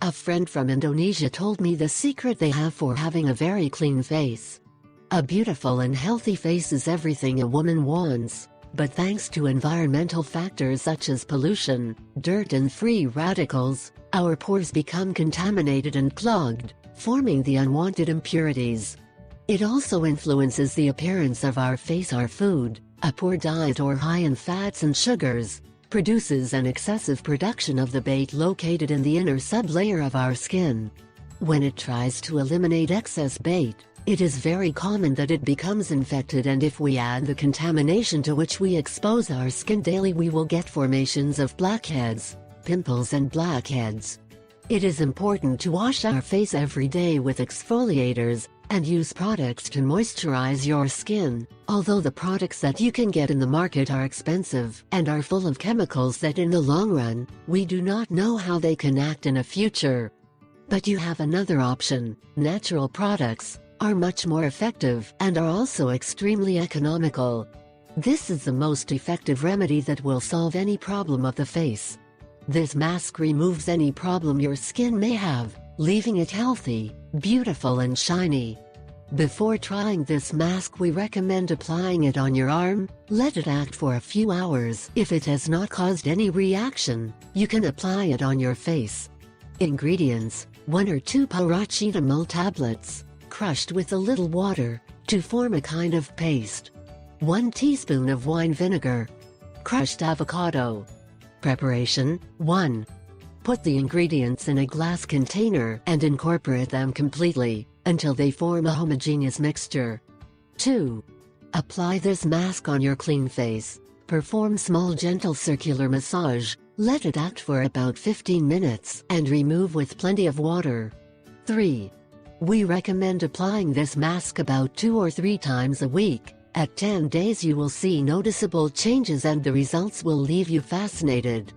A friend from Indonesia told me the secret they have for having a very clean face. A beautiful and healthy face is everything a woman wants, but thanks to environmental factors such as pollution, dirt and free radicals, our pores become contaminated and clogged, forming the unwanted impurities. It also influences the appearance of our face. Our food, a poor diet or high in fats and sugars, produces an excessive production of the bait located in the inner sublayer of our skin. When it tries to eliminate excess bait, it is very common that it becomes infected, and if we add the contamination to which we expose our skin daily, we will get formations of blackheads, pimples and blackheads. It is important to wash our face every day with exfoliators, and use products to moisturize your skin, although the products that you can get in the market are expensive and are full of chemicals that in the long run, we do not know how they can act in a future. But you have another option. Natural products are much more effective and are also extremely economical. This is the most effective remedy that will solve any problem of the face. This mask removes any problem your skin may have, leaving it healthy, beautiful and shiny. Before trying this mask, we recommend applying it on your arm. Let it act for a few hours. If it has not caused any reaction, you can apply it on your face. Ingredients: 1 or 2 paracetamol tablets, crushed with a little water, to form a kind of paste. 1 teaspoon of wine vinegar. Crushed avocado. Preparation: 1. Put the ingredients in a glass container and incorporate them completely, until they form a homogeneous mixture. 2. Apply this mask on your clean face. Perform small gentle circular massage, let it act for about 15 minutes, and remove with plenty of water. 3. We recommend applying this mask about 2 or 3 times a week. At 10 days you will see noticeable changes and the results will leave you fascinated.